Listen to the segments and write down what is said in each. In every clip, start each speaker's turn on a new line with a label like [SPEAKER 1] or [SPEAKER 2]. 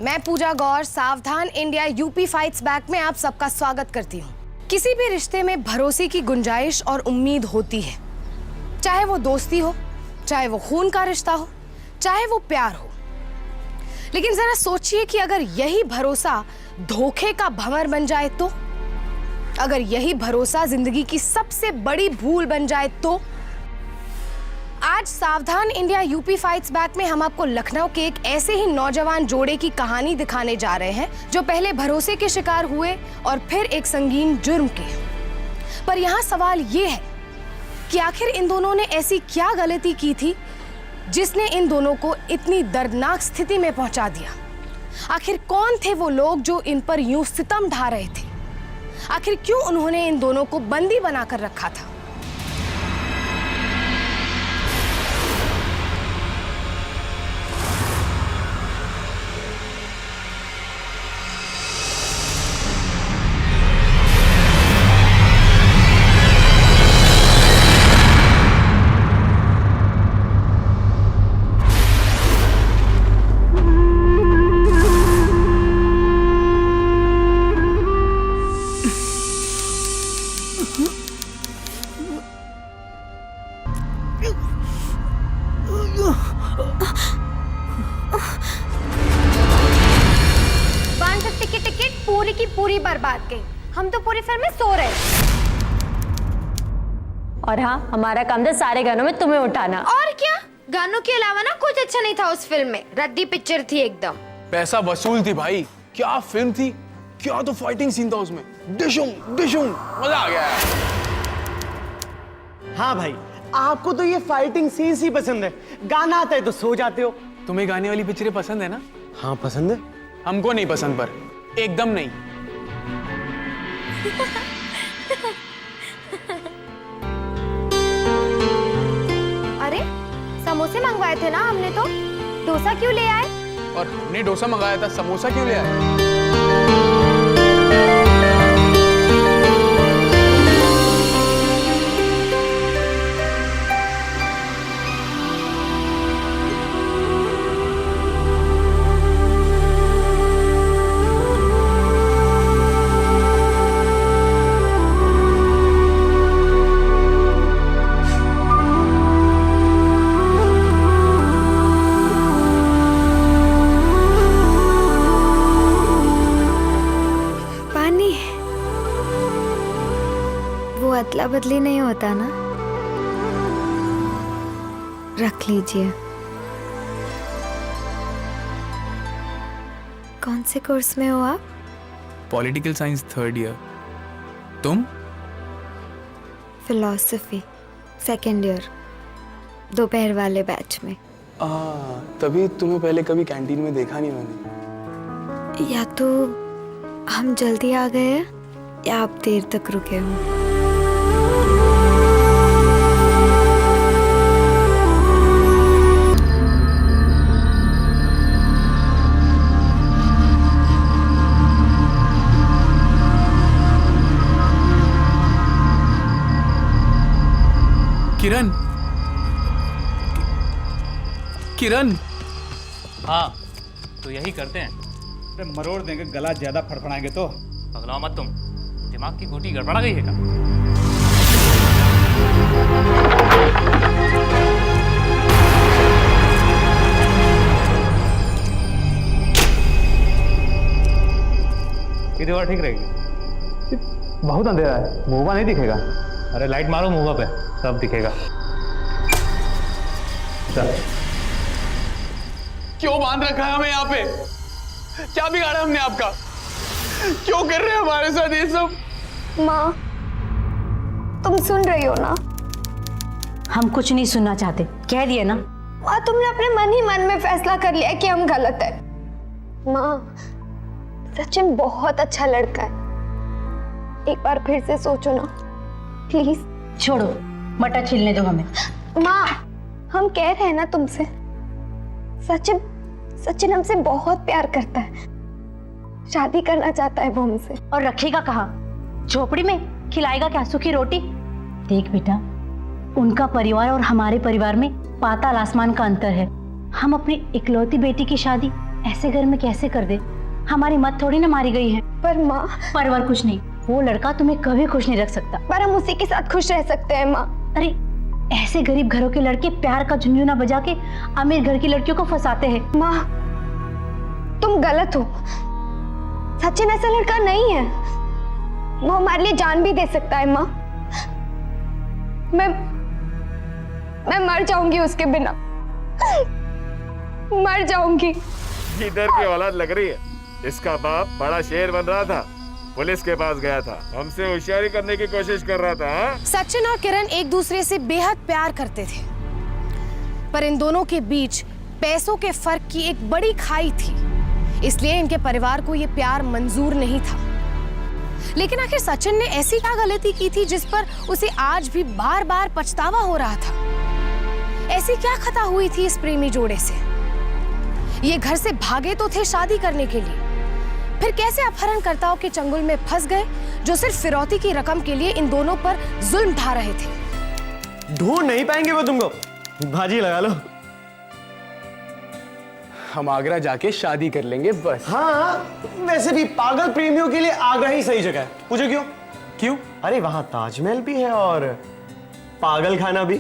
[SPEAKER 1] मैं पूजा गौर सावधान India UP fights back में आप सबका स्वागत करती हूँ। किसी भी रिश्ते में भरोसे की गुंजाइश और उम्मीद होती है, चाहे वो दोस्ती हो, चाहे वो खून का रिश्ता हो, चाहे वो प्यार हो। लेकिन जरा सोचिए कि अगर यही भरोसा धोखे का भंवर बन जाए तो, अगर यही भरोसा जिंदगी की सबसे बड़ी भूल बन जाए तो। आज सावधान इंडिया यूपी फाइट्स बैक में हम आपको लखनऊ के एक ऐसे ही नौजवान जोड़े की कहानी दिखाने जा रहे हैं जो पहले भरोसे के शिकार हुए और फिर एक संगीन जुर्म के। पर यहाँ सवाल ये है कि आखिर इन दोनों ने ऐसी क्या गलती की थी जिसने इन दोनों को इतनी दर्दनाक स्थिति में पहुंचा दिया। आखिर कौन थे वो लोग जो इन पर यूं सितम ढा रहे थे? आखिर क्यों उन्होंने इन दोनों को बंदी बनाकर रखा था?
[SPEAKER 2] पूरी की पूरी बर्बाद गई। हम तो पूरी फिल्म में सो रहे।
[SPEAKER 3] और हाँ, हमारा काम था सारे गानों में तुम्हें उठाना।
[SPEAKER 2] और क्या, गानों के अलावा ना कुछ अच्छा नहीं था उस फिल्म में। रद्दी पिक्चर थी एकदम।
[SPEAKER 4] पैसा वसूल थी भाई। क्या फिल्म थी, क्या तो फाइटिंग सीन था उसमें। डिशुम डिशुम, मजा आ गया।
[SPEAKER 5] हाँ भाई, आपको तो ये फाइटिंग सीन्स ही पसंद है। गाना आता है तो सो जाते हो।
[SPEAKER 4] तुम्हें गाने वाली पिक्चरें पसंद है ना?
[SPEAKER 5] हाँ पसंद है।
[SPEAKER 4] हमको नहीं पसंद, पर एकदम नहीं।
[SPEAKER 2] अरे समोसे मंगवाए थे ना हमने, तो डोसा क्यों ले आए?
[SPEAKER 4] और हमने डोसा मंगाया था, समोसा क्यों ले आए?
[SPEAKER 2] अदला बदली नहीं होता ना, रख लीजिए। कौन से कोर्स में हो आप?
[SPEAKER 4] Political science 3rd year. तुम?
[SPEAKER 2] फिलॉसफी 2nd ईयर, दोपहर वाले बैच में।
[SPEAKER 4] तभी तुम्हें पहले कभी कैंटीन में देखा नहीं मैंने।
[SPEAKER 2] या तो हम जल्दी आ गए या आप देर तक रुके हो।
[SPEAKER 4] किरण, किरण।
[SPEAKER 6] हाँ, तो यही करते हैं।
[SPEAKER 7] अरे मरोड़ देंगे, गला ज्यादा फड़फड़ाएंगे तो।
[SPEAKER 6] पगलाओ मत तुम, दिमाग की गोटी गड़बड़ा गई है क्या? ये दीवार ठीक रहेगी?
[SPEAKER 7] बहुत अंधेरा है, मुंह नहीं दिखेगा।
[SPEAKER 6] अरे लाइट मारो मुंह पे, सब दिखेगा। चल।
[SPEAKER 4] क्यों बांध रखा है हमें यहाँ पे? क्या बिगाड़ा हमने आपका? क्यों कर रहे हैं हमारे साथ ये सब?
[SPEAKER 2] माँ, तुम सुन रही हो ना?
[SPEAKER 3] हम कुछ नहीं सुनना चाहते, कह दिए ना।
[SPEAKER 2] माँ, तुमने अपने मन ही मन में फैसला कर लिया कि हम गलत है। माँ, सचिन बहुत अच्छा लड़का है, एक बार फिर से सोचो ना प्लीज।
[SPEAKER 3] छोड़ो, मटर छिलने दो हमें।
[SPEAKER 2] माँ, हम कह रहे हैं ना तुमसे, सचिन हमसे बहुत प्यार करता है, शादी करना चाहता है वो हमसे।
[SPEAKER 3] और रखेगा कहाँ? झोपड़ी में? खिलाएगा क्या सूखी रोटी? देख बेटा, उनका परिवार और हमारे परिवार में पाताल आसमान का अंतर है। हम अपनी इकलौती बेटी की शादी ऐसे घर में कैसे कर दे? हमारी मत थोड़ी ना मारी गई है।
[SPEAKER 2] पर माँ,
[SPEAKER 3] परवर कुछ नहीं, वो लड़का तुम्हें कभी खुश नहीं रख सकता।
[SPEAKER 2] पर हम उसी के साथ खुश रह सकते हैं माँ।
[SPEAKER 3] अरे ऐसे गरीब घरों के लड़के प्यार का झुंझुना बजा के अमीर घर की लड़कियों को फंसाते हैं।
[SPEAKER 2] माँ, तुम गलत हो। सचिन ऐसा लड़का नहीं है। वो हमारे लिए जान भी दे सकता है माँ। मैं मर जाऊंगी उसके बिना, मर जाऊंगी।
[SPEAKER 8] इधर की औलाद लग रही है। इसका बाप बड़ा शेर बन रहा था, पुलिस के पास गया था, हमसे होशियारी करने की कोशिश कर रहा था। हाँ?
[SPEAKER 1] सचिन और किरण एक दूसरे से बेहद प्यार करते थे, पर इन दोनों के बीच पैसों के फर्क की एक बड़ी खाई थी, इसलिए इनके परिवार को यह प्यार मंजूर नहीं था। लेकिन आखिर सचिन ने ऐसी क्या गलती की थी जिस पर उसे आज भी बार बार पछतावा हो रहा था? ऐसी क्या खता हुई थी इस प्रेमी जोड़े से? ये घर से भागे तो थे शादी करने के लिए, फिर कैसे अपहरणकर्ताओं के चंगुल में फंस गए जो सिर्फ फिरौती की रकम के लिए इन दोनों पर जुल्म ढा रहे थे।
[SPEAKER 5] ढूंढ नहीं पाएंगे वो तुमको, बाजी लगा लो।
[SPEAKER 4] हम आगरा जाके शादी कर लेंगे बस।
[SPEAKER 5] हाँ, वैसे भी पागल प्रेमियों के लिए आगरा ही सही जगह है। पूछो क्यों?
[SPEAKER 4] क्यों?
[SPEAKER 5] अरे वहां ताजमहल भी है और पागल खाना भी।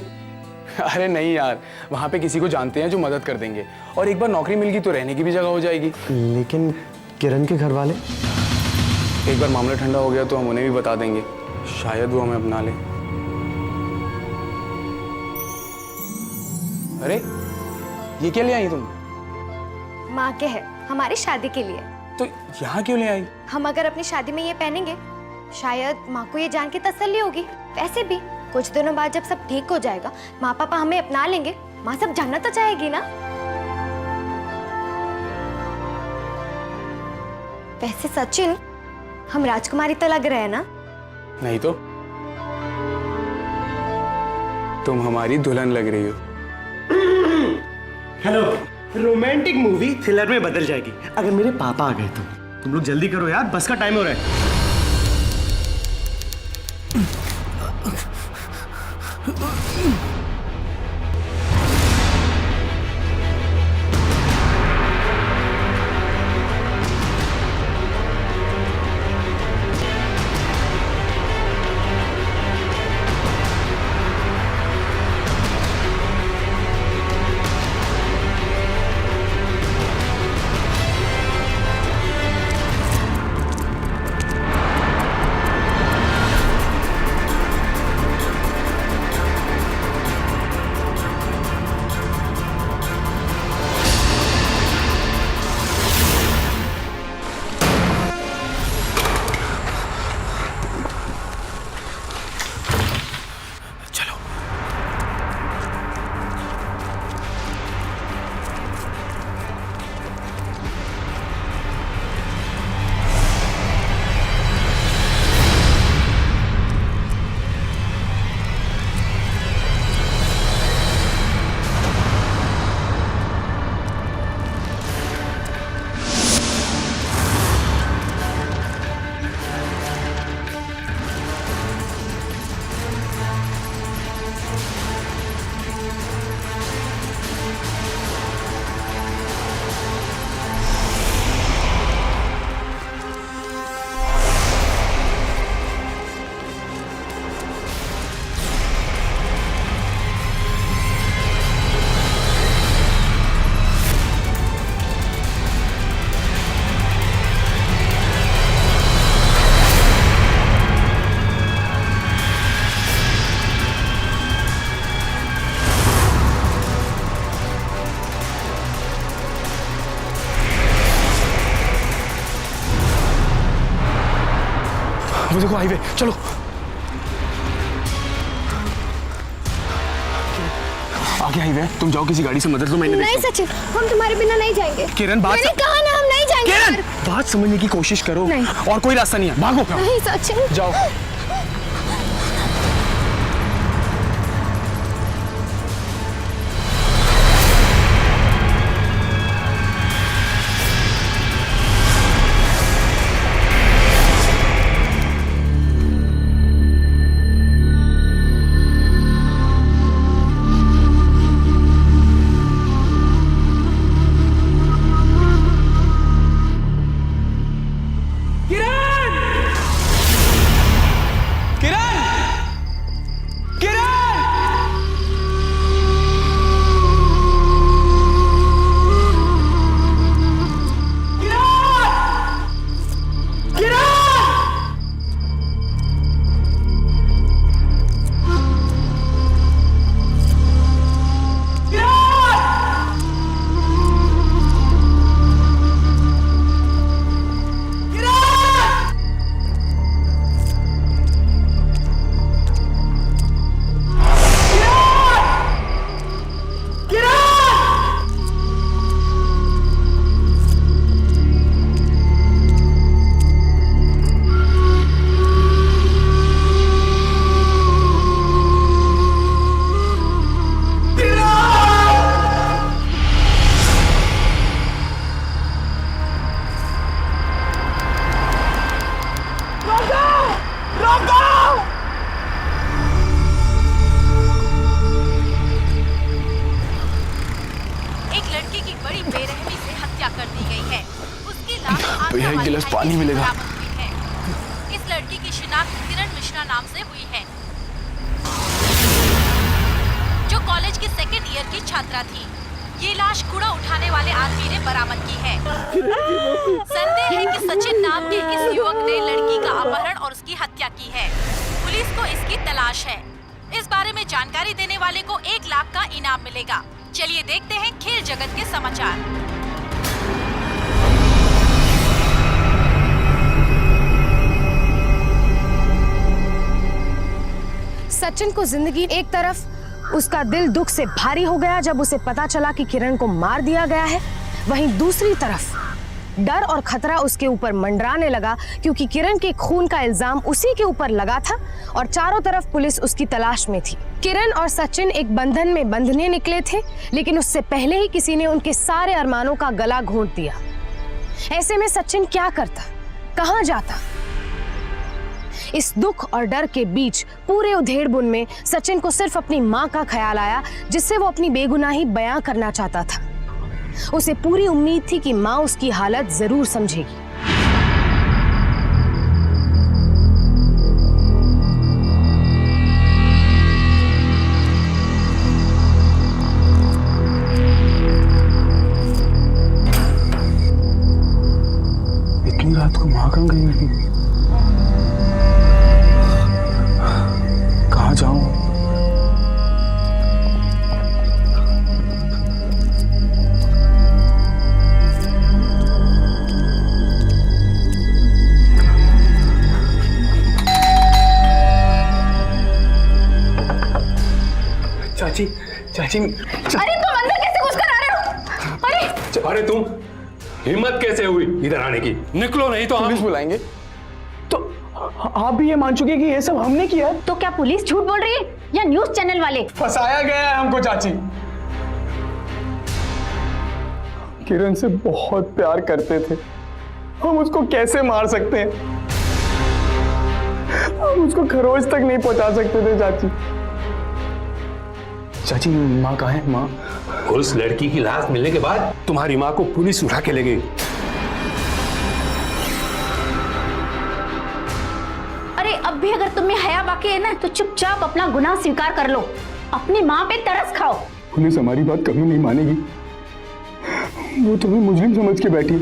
[SPEAKER 4] अरे नहीं यार, वहां पे किसी को जानते हैं जो मदद कर देंगे, और एक बार नौकरी मिल गई तो रहने की भी जगह हो जाएगी।
[SPEAKER 5] लेकिन किरण के घर वाले?
[SPEAKER 4] एक बार मामला ठंडा हो गया तो हम उन्हें भी बता देंगे, शायद वो हमें अपना ले। अरे ये क्या ले आई तुम?
[SPEAKER 2] माँ के है, हमारी शादी के लिए।
[SPEAKER 4] तो यहाँ क्यों ले आई?
[SPEAKER 2] हम अगर अपनी शादी में ये पहनेंगे, शायद माँ को ये जान के तसल्ली होगी। वैसे भी कुछ दिनों बाद जब सब ठीक हो जाएगा, माँ पापा हमें अपना लेंगे, माँ सब जानना तो चाहेगी ना। वैसे सचिन, हम राजकुमारी तो लग रहे हैं ना?
[SPEAKER 4] नहीं तो तुम हमारी दुल्हन लग रही हो।
[SPEAKER 5] हेलो, रोमांटिक मूवी थ्रिलर में बदल जाएगी अगर मेरे पापा आ गए तो। तुम लोग जल्दी करो यार, बस का टाइम हो रहा है।
[SPEAKER 4] वो देखो हाईवे, चलो। आगे हाईवे, तुम जाओ किसी गाड़ी से मदद लो, मैंने
[SPEAKER 2] नहीं सचिन, हम तुम्हारे बिना नहीं जाएंगे।
[SPEAKER 4] किरण बात
[SPEAKER 2] मैंने कहा ना, हम नहीं जाएंगे।
[SPEAKER 4] किरण बात समझने की कोशिश करो।
[SPEAKER 2] नहीं।
[SPEAKER 4] और कोई रास्ता नहीं है, भागो।
[SPEAKER 2] नहीं सचिन,
[SPEAKER 4] जाओ। गिलास पानी मिलेगा।
[SPEAKER 9] बरामद हुई है। इस लड़की की शिनाख्त किरण मिश्रा नाम से हुई है, जो कॉलेज की सेकेंड ईयर की छात्रा थी। ये लाश कूड़ा उठाने वाले आदमी ने बरामद की है। संदेह है कि सचिन नाम के इस युवक ने लड़की का अपहरण और उसकी हत्या की है। पुलिस को इसकी तलाश है। इस बारे में जानकारी देने वाले को 1 लाख का इनाम मिलेगा। चलिए देखते हैं खेल जगत के समाचार।
[SPEAKER 1] सचिन को जिंदगी एक तरफ, उसका दिल दुख से भारी हो गया जब उसे पता चला कि किरण को मार दिया गया है। वहीं दूसरी तरफ डर और खतरा उसके ऊपर मंडराने लगा, क्योंकि किरण के खून का इल्जाम उसी के ऊपर लगा था और चारों तरफ पुलिस उसकी तलाश में थी। किरण और सचिन एक बंधन में बंधने निकले थे, लेकिन उससे पहले ही किसी ने उनके सारे अरमानों का गला घोंट दिया। ऐसे में सचिन क्या करता, कहां जाता? इस दुख और डर के बीच पूरे उधेड़बुन में सचिन को सिर्फ अपनी मां का ख्याल आया, जिससे वो अपनी बेगुनाही बयां करना चाहता था। उसे पूरी उम्मीद थी कि मां उसकी हालत जरूर समझेगी।
[SPEAKER 4] इतनी रात को मां कहाँ गई होगी? कहाँ जाऊं? चाची, चाची,
[SPEAKER 3] अरे तुम अंदर कैसे घुसकर आ रहे हो?
[SPEAKER 10] अरे तुम हिम्मत कैसे हुई इधर आने की? निकलो नहीं तो
[SPEAKER 4] पुलिस बुलाएंगे। तो आप भी ये मान चुके कि ये सब हमने किया है?
[SPEAKER 3] तो क्या पुलिस झूठ बोल रही है या न्यूज चैनल वाले?
[SPEAKER 4] फंसाया गया है हमको चाची। किरण से बहुत प्यार करते थे, हम उसको कैसे मार सकते हैं? हम उसको खरोच तक नहीं पहुंचा सकते थे चाची। चाची, माँ कहाँ है? माँ,
[SPEAKER 10] उस लड़की की लाश मिलने के बाद तुम्हारी माँ को पुलिस उठा के ले गई।
[SPEAKER 3] अरे अब भी अगर तुम्हें हया बाकी है ना, तो चुपचाप अपना गुनाह स्वीकार कर लो। अपनी माँ पे तरस खाओ।
[SPEAKER 4] पुलिस हमारी बात कभी नहीं मानेगी। वो तुम्हें मुजरिम समझ के बैठी,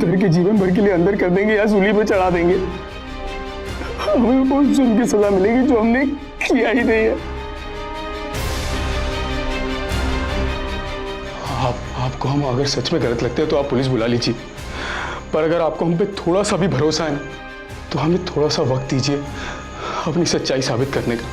[SPEAKER 4] डर के जीवन भर के लिए अंदर कर देंगे या सूली पे चढ़ा देंगे। हमें वो जुर्म की सजा मिलेगी जो हमने किया ही नहीं है। आपको हम अगर सच में गलत लगते हैं तो आप पुलिस बुला लीजिए, पर अगर आपको हम पे थोड़ा सा भी भरोसा है ना, तो हमें थोड़ा सा वक्त दीजिए अपनी सच्चाई साबित करने का।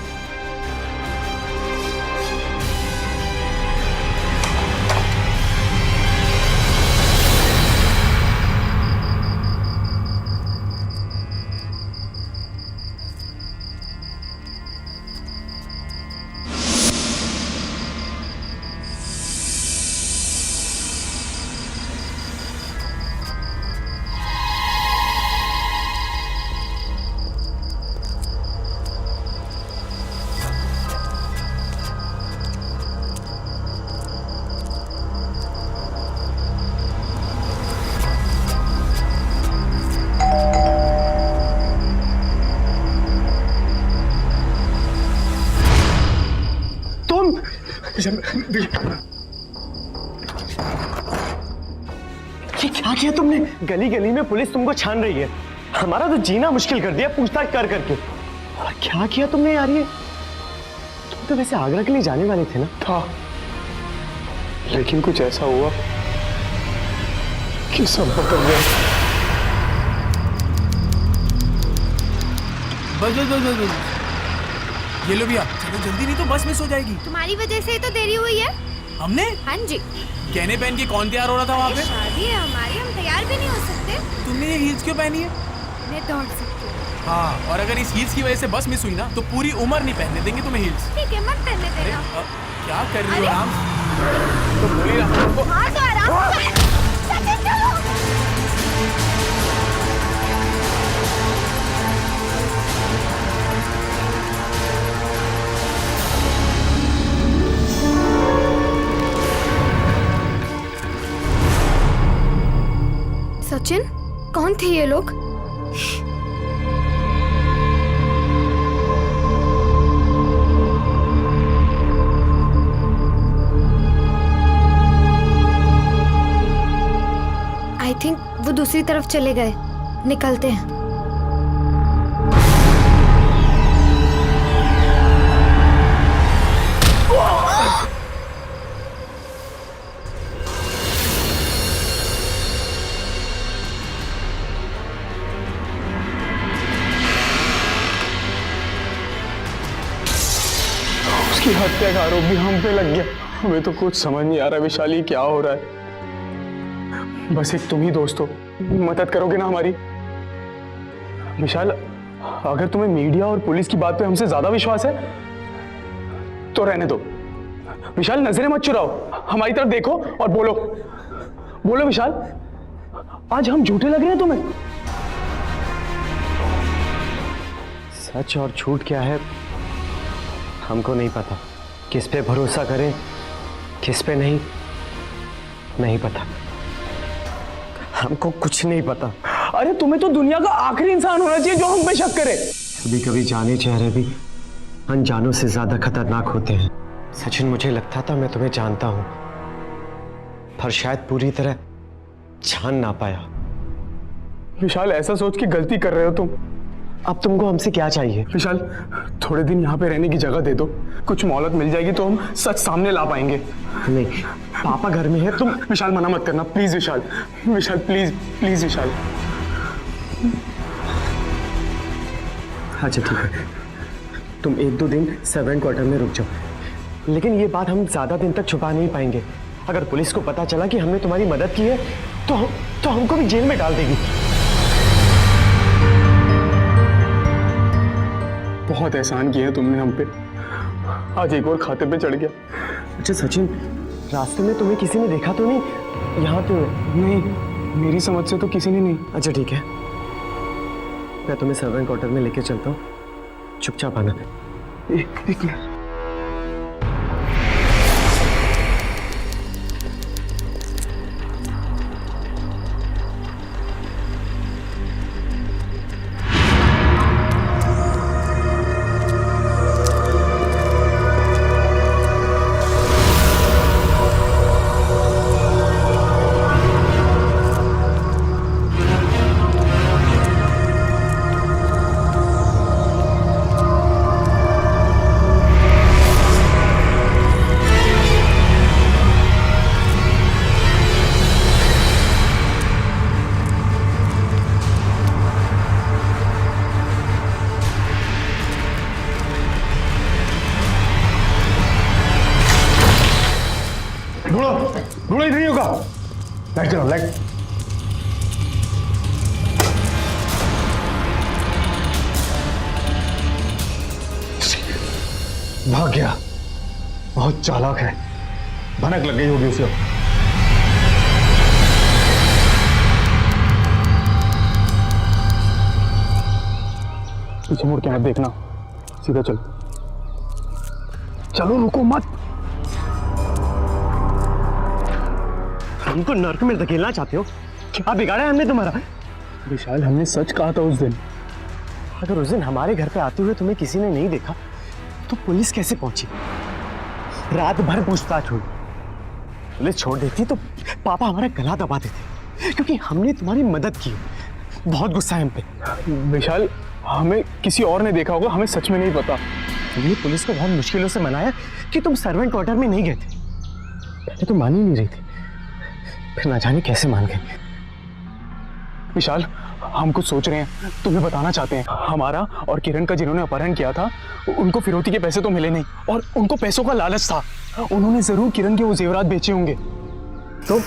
[SPEAKER 5] ये क्या किया तुमने? गली गली में पुलिस तुमको छान रही है, हमारा तो जीना मुश्किल कर दिया पूछताछ कर करके। और क्या किया तुमने यार? ये तुम तो वैसे आगरा के लिए जाने वाले थे ना?
[SPEAKER 4] था, लेकिन कुछ ऐसा हुआ कि सब बदल गया।
[SPEAKER 11] बस ये लो भैया, चलो जल्दी, नहीं तो बस मिस हो जाएगी।
[SPEAKER 2] तुम्हारी वजह से ही तो देरी हुई है।
[SPEAKER 11] हमने?
[SPEAKER 2] हाँ जी।
[SPEAKER 11] गहने पहन के कौन तैयार हो रहा था वहाँ पे?
[SPEAKER 2] शादी है हमारी, हम तैयार भी नहीं हो सकते।
[SPEAKER 11] तुमने ये हील्स क्यों पहनी है?
[SPEAKER 2] मैं दौड़ सकती हूँ।
[SPEAKER 11] हाँ, और अगर इस हील्स की वजह से बस मिस हुई ना, तो पूरी उम्र नहीं पहनने देंगे तुम्हें हील्स।
[SPEAKER 2] ठीक है, मत पहनने
[SPEAKER 11] अरे
[SPEAKER 2] देना।
[SPEAKER 11] क्या कर रही हो राम? तो बोली राम।
[SPEAKER 2] हाँ तो आराम से। सचिन चलो। सचिन, कौन थे ये लोग? आई थिंक वो दूसरी तरफ चले गए। निकलते हैं।
[SPEAKER 4] उसकी हत्या का आरोप भी हम पे लग गया। हमें तो कुछ समझ नहीं आ रहा विशाली, क्या हो रहा है। बस एक तुम ही दोस्त हो, मदद करोगे ना हमारी? विशाल, अगर तुम्हें मीडिया और पुलिस की बात पे हमसे ज्यादा विश्वास है तो रहने दो। विशाल, नजरें मत चुराओ, हमारी तरफ देखो और बोलो। बोलो विशाल, आज हम झूठे लग रहे हैं तुम्हें?
[SPEAKER 5] सच और झूठ क्या है हमको नहीं पता। किस पे भरोसा करें किस पे नहीं पता। हमको कुछ नहीं पता।
[SPEAKER 4] अरे तुम्हें तो दुनिया का आखिरी इंसान होना चाहिए जो हम पे शक करे।
[SPEAKER 5] कभी कभी जाने चेहरे भी अनजानों से ज्यादा खतरनाक होते हैं। सचिन, मुझे लगता था मैं तुम्हें जानता हूं, पर शायद पूरी तरह जान ना पाया।
[SPEAKER 4] विशाल, ऐसा सोच के गलती कर रहे हो तुम।
[SPEAKER 5] अब तुमको हमसे क्या चाहिए?
[SPEAKER 4] विशाल, थोड़े दिन यहाँ पे रहने की जगह दे दो। कुछ मोहलत मिल जाएगी तो हम सच सामने ला पाएंगे।
[SPEAKER 5] नहीं, पापा घर में है। तुम
[SPEAKER 4] विशाल, मना मत करना please. Vishal, Vishal please please Vishal.
[SPEAKER 5] अच्छा ठीक है, तुम 1-2 दिन सर्वेंट क्वार्टर में रुक जाओ, लेकिन ये बात हम ज्यादा दिन तक छुपा नहीं पाएंगे। अगर पुलिस को पता चला कि हमने तुम्हारी मदद की है तो हमको भी जेल में डाल देगी।
[SPEAKER 4] बहुत एहसान किया है तुमने हम पे, आज एक और खाते पे चढ़ गया।
[SPEAKER 5] अच्छा सचिन, रास्ते में तुम्हें किसी ने देखा तो नहीं? यहाँ तो
[SPEAKER 4] नहीं, मेरी समझ से तो किसी ने नहीं।
[SPEAKER 5] अच्छा ठीक है, मैं तुम्हें सर्वेंट क्वार्टर में लेके चलता हूँ, चुपचाप आना।
[SPEAKER 4] एक मिनट। ढूंढो, इधर ही होगा। लाइट चलाओ, लाइट। भाग गया। बहुत चालाक है, भनक लग गई होगी उसे। पीछे मुड़ के मत देखना, सीधा चलो। चलो, रुको मत।
[SPEAKER 5] हमको नर्क में धकेलना चाहते हो? क्या बिगाड़ा है हमने तुम्हारा?
[SPEAKER 4] विशाल, हमने सच कहा था उस दिन।
[SPEAKER 5] अगर उस दिन हमारे घर पे आते हुए तुम्हें किसी ने नहीं देखा तो पुलिस कैसे पहुंची? रात भर पूछताछ हुई। पुलिस छोड़ देती तो पापा हमारा गला दबा देते, क्योंकि हमने तुम्हारी मदद की। बहुत गुस्सा है हम पे।
[SPEAKER 4] विशाल, हमें किसी और ने देखा होगा, हमें सच में नहीं पता।
[SPEAKER 5] तुमने पुलिस को बहुत मुश्किलों से मनाया कि तुम सर्वेंट क्वार्टर में नहीं गए थे। पहले तो मान ही नहीं रही थी, फिर ना जाने कैसे मान गए।
[SPEAKER 4] विशाल, हम कुछ सोच रहे हैं, तुम्हें बताना चाहते हैं। हमारा और किरण का जिन्होंने अपहरण किया था, उनको फिरौती के पैसे तो मिले नहीं, और उनको पैसों का लालच था। उन्होंने जरूर किरण के वो जेवरात बेचे होंगे। तो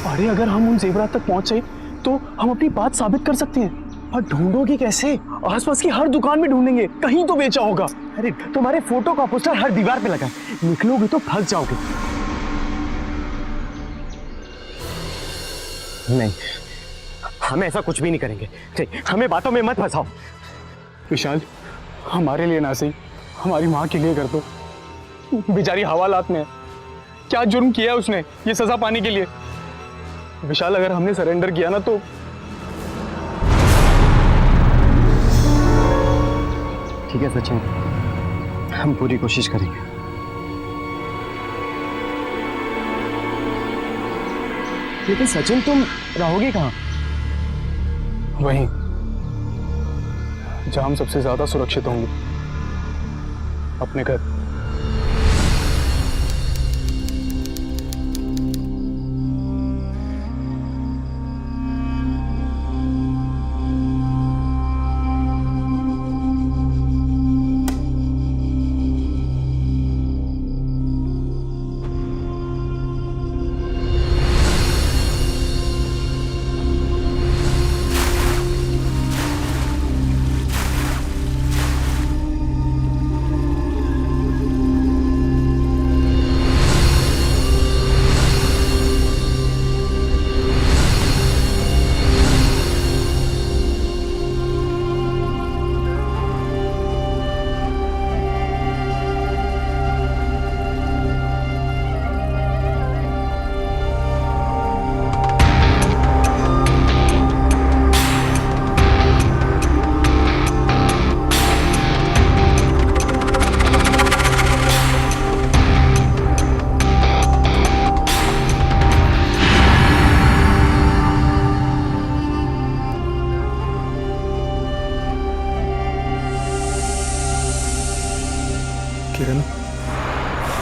[SPEAKER 4] अरे, अगर हम उन जेवरात तक पहुंच जाए तो हम अपनी बात साबित कर सकते हैं।
[SPEAKER 5] और ढूंढोगे कैसे?
[SPEAKER 4] आसपास की हर दुकान में ढूंढेंगे, कहीं तो बेचा होगा।
[SPEAKER 5] अरे, तुम्हारे फोटो का पोस्टर हर दीवार पे लगा है, निकलोगे तो फंस जाओगे। नहीं, हम ऐसा कुछ भी नहीं करेंगे। ठीक, हमें बातों में मत फंसाओ।
[SPEAKER 4] विशाल, हमारे लिए ना सही, हमारी माँ के लिए कर दो। बेचारी हवालात में है, क्या जुर्म किया है उसने ये सजा पाने के लिए? विशाल, अगर हमने सरेंडर किया ना तो
[SPEAKER 5] ठीक है सचिन, हम पूरी कोशिश करेंगे। लेकिन सचिन तुम रहोगे कहाँ?
[SPEAKER 4] वहीं जहां हम सबसे ज्यादा सुरक्षित होंगे, अपने घर। किरण,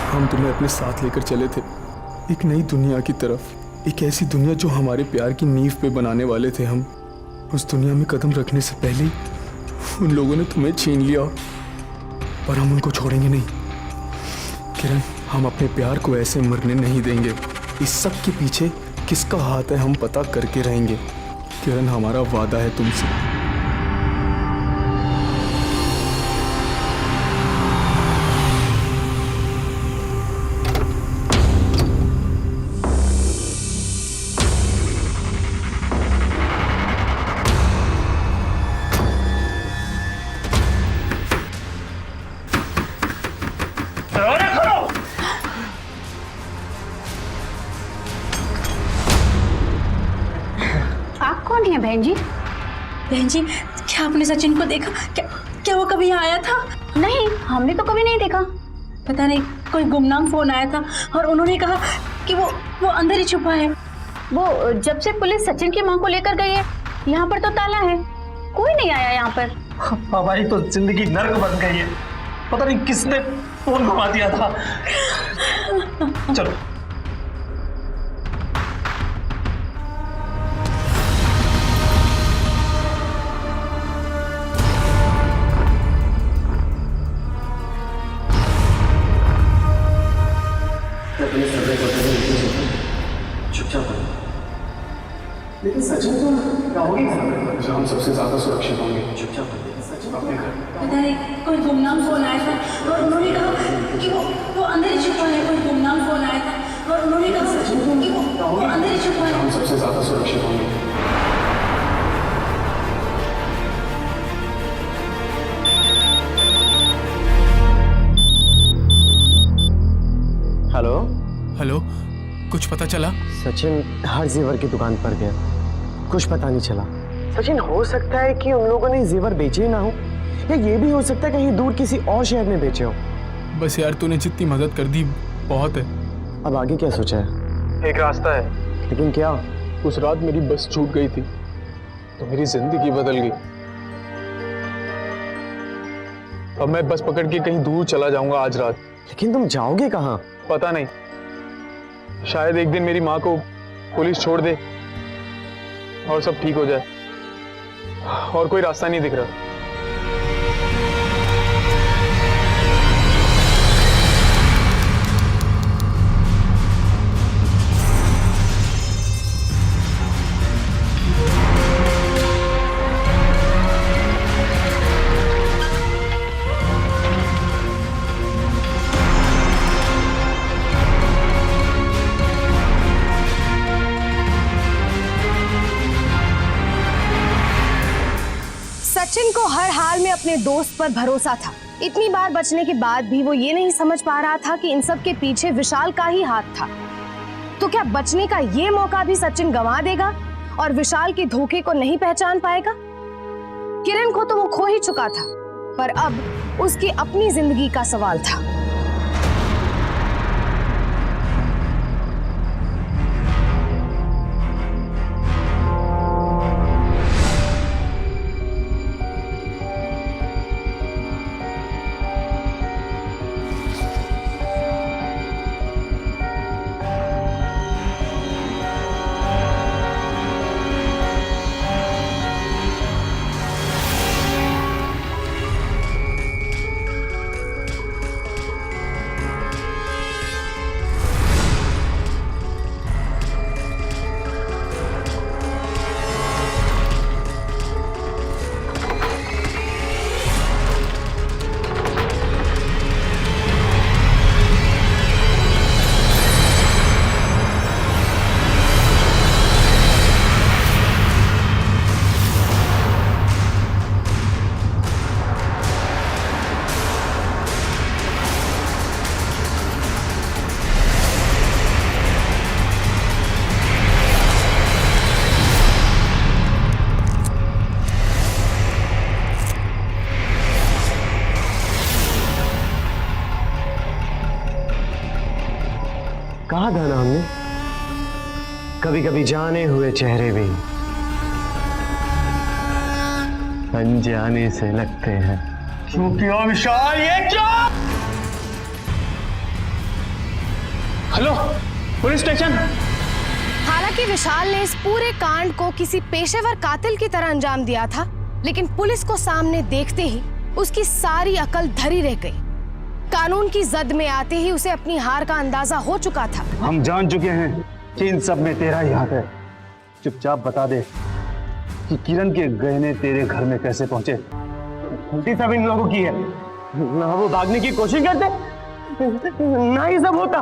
[SPEAKER 4] हम तुम्हें अपने साथ लेकर चले थे एक नई दुनिया की तरफ, एक ऐसी दुनिया जो हमारे प्यार की नींव पे बनाने वाले थे हम। उस दुनिया में कदम रखने से पहले उन लोगों ने तुम्हें छीन लिया, पर हम उनको छोड़ेंगे नहीं। किरण, हम अपने प्यार को ऐसे मरने नहीं देंगे। इस सब के पीछे किसका हाथ है हम पता करके रहेंगे। किरण, हमारा वादा है तुमसे।
[SPEAKER 3] कौन है बहन जी?
[SPEAKER 9] बहन जी, क्या आपने सचिन को देखा? क्या वो कभी आया था?
[SPEAKER 3] नहीं, हमने तो कभी नहीं देखा।
[SPEAKER 9] पता नहीं, कोई गुमनाम फोन आया था और उन्होंने कहा कि वो अंदर ही छुपा है।
[SPEAKER 3] वो जब से पुलिस सचिन की मां को लेकर गई है, यहाँ पर तो ताला है, कोई नहीं आया यहाँ पर।
[SPEAKER 5] हमारी तो जिंदगी नर्क बन गई है। पता नहीं किसने फोन घुमा दिया था। चलो
[SPEAKER 4] लेकिन सचिन तुम रहोगे कहाँ? हम सबसे ज्यादा सुरक्षित होंगे। चुपचाप सचिन अपने घर।
[SPEAKER 9] पता नहीं, कोई गुमनाम फोन आया था और उन्होंने कहा कि वो अंदर ही छुपा है। कोई गुमनाम फोन आया था और उन्होंने कहा कि वो अंदर ही छुपा है।
[SPEAKER 4] हम सबसे ज्यादा सुरक्षित होंगे।
[SPEAKER 5] हेलो
[SPEAKER 11] हेलो, कुछ पता चला?
[SPEAKER 5] सचिन हर जेवर की दुकान पर गया, कुछ पता नहीं चला। सचिन, हो सकता है कि उन लोगों ने जेवर बेचे ही ना हो, या ये भी हो सकता है कहीं दूर किसी और शहर में बेचे हो।
[SPEAKER 11] बस यार, तूने जितनी मदद कर दी बहुत है।
[SPEAKER 5] अब आगे क्या सोचा है?
[SPEAKER 4] एक रास्ता है।
[SPEAKER 5] लेकिन क्या?
[SPEAKER 4] उस रात मेरी बस छूट गई थी तो मेरी जिंदगी बदल गई। अब मैं बस पकड़ के कहीं दूर चला जाऊंगा आज रात।
[SPEAKER 5] लेकिन तुम जाओगे कहाँ?
[SPEAKER 4] पता नहीं, शायद एक दिन मेरी माँ को पुलिस छोड़ दे और सब ठीक हो जाए। और कोई रास्ता नहीं दिख रहा।
[SPEAKER 1] सचिन को हर हाल में अपने दोस्त पर भरोसा था। इतनी बार बचने के बाद भी वो ये नहीं समझ पा रहा था कि इन सब के पीछे विशाल का ही हाथ था। तो क्या बचने का ये मौका भी सचिन गंवा देगा और विशाल के धोखे को नहीं पहचान पाएगा? किरण को तो वो खो ही चुका था, पर अब उसकी अपनी जिंदगी का सवाल था।
[SPEAKER 5] कहा था ना हमने, कभी कभी जाने हुए चेहरे भी अनजाने से लगते हैं। क्योंकि विशाल ये क्या? Hello police station.
[SPEAKER 1] हालांकि विशाल ने इस पूरे कांड को किसी पेशेवर कातिल की तरह अंजाम दिया था, लेकिन पुलिस को सामने देखते ही उसकी सारी अकल धरी रह गई। कानून की जद में आते ही उसे अपनी हार का अंदाजा हो चुका था।
[SPEAKER 4] हम जान चुके हैं कि इन सब में तेरा ही हाथ है। चुपचाप बता दे कि किरण के गहने तेरे घर में कैसे पहुंचे।
[SPEAKER 5] गलती सब इन लोगों की है। ना वो भागने की कोशिश करते, ना ही सब होता।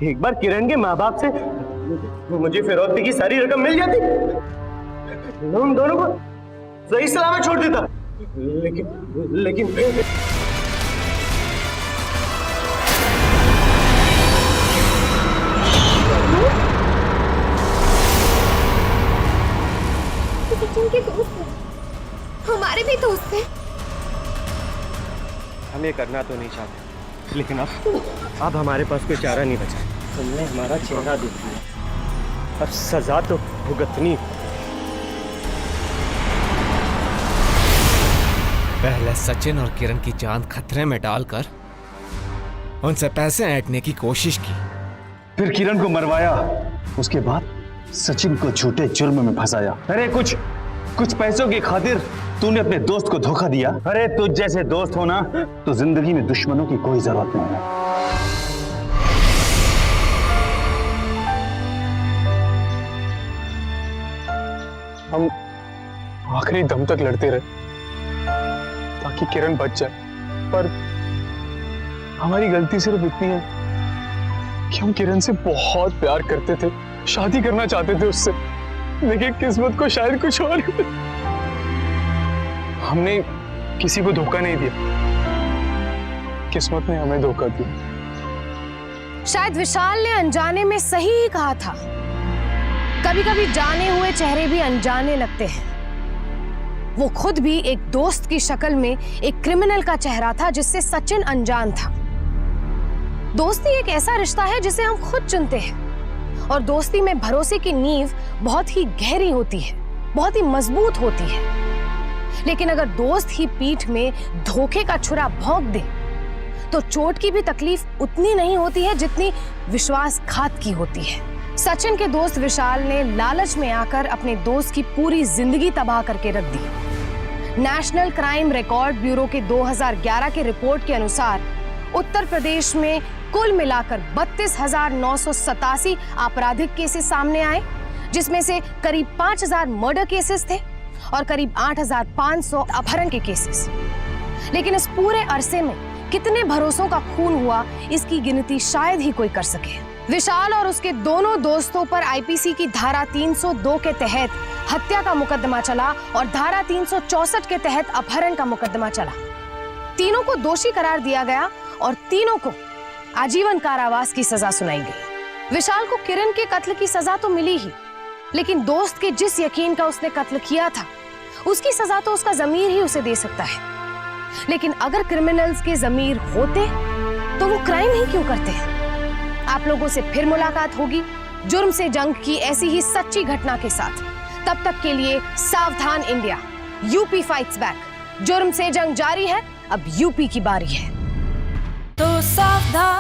[SPEAKER 5] एक बार किरण के माँ बाप से मुझे फिरौती की सारी रकम मिल जाती, उन दोनों को सही सलामत छोड़ देता। लेकिन
[SPEAKER 2] सचिन के दोस्त हैं, हमारे भी दोस्त हैं।
[SPEAKER 5] हम ये करना तो नहीं चाहते, लेकिन अब हमारे पास कोई चारा नहीं बचा। तुमने हमारा चेहरा देख लिया, अब सजा तो भुगतनी।
[SPEAKER 11] पहले सचिन और किरण की जान खतरे में डालकर उनसे पैसे ऐंठने की कोशिश की,
[SPEAKER 4] फिर किरण को मरवाया, उसके बाद सचिन को झूठे जुर्म में फंसाया। अरे कुछ पैसों की खातिर तूने अपने दोस्त को धोखा दिया। अरे तुझ जैसे दोस्त हो ना तो जिंदगी में दुश्मनों की कोई जरूरत नहीं है। हम आखिरी दम तक लड़ते रहे ताकि किरण बच जाए, पर हमारी गलती सिर्फ इतनी है कि हम किरण से बहुत प्यार करते थे, शादी करना चाहते थे उससे, लेकिन किस्मत को शायद कुछ और। हमने किसी को धोखा नहीं दिया, किस्मत ने हमें धोखा दिया।
[SPEAKER 1] शायद विशाल ने अनजाने में सही ही कहा था। कभी कभी जाने हुए चेहरे भी अनजाने लगते हैं। वो खुद भी एक दोस्त की शक्ल में एक क्रिमिनल का चेहरा था जिससे सचिन अनजान था। दोस्ती एक ऐसा रिश्ता है जिसे हम खुद चुनते हैं, और दोस्ती में भरोसे की नींव बहुत ही गहरी होती है, बहुत ही मजबूत होती है। लेकिन अगर दोस्त ही पीठ में धोखे का छुरा भोंक दे तो चोट की भी तकलीफ उतनी नहीं होती है जितनी विश्वासघात की होती है। सचिन के दोस्त विशाल ने लालच में आकर अपने दोस्त की पूरी जिंदगी तबाह करके रख दी। नेशनल क्राइम रिकॉर्ड ब्यूरो के 2011 की रिपोर्ट के अनुसार उत्तर प्रदेश में कुल मिलाकर 32,987 आपराधिक केसेस सामने आए, जिसमें से करीब 5,000 मर्डर केसेस थे और करीब 8,500 अपहरण के केसेस। लेकिन इस पूरे अरसे में कितने भरोसों का खून हुआ, इसकी गिनती शायद ही कोई कर सके। विशाल और उसके दोनों दोस्तों पर आईपीसी की धारा 302 के तहत हत्या का मुकदमा चला और धारा 364 के तहत अपहरण का मुकदमा चला। तीनों को दोषी करार दिया गया और तीनों को आजीवन कारावास की सजा सुनाई गई। विशाल को किरण के कत्ल की सजा तो मिली ही, लेकिन दोस्त के जिस यकीन का उसने कत्ल किया था उसकी सजा तो उसका जमीर ही उसे दे सकता है। लेकिन अगर क्रिमिनल्स के ज़मीर होते तो वो क्राइम ही क्यों करते? आप लोगों से फिर मुलाकात होगी जुर्म से जंग की ऐसी ही सच्ची घटना के साथ। तब तक के लिए सावधान इंडिया, यूपी फाइट्स बैक। जुर्म से जंग जारी है, अब यूपी की बारी है।
[SPEAKER 9] तो सावधान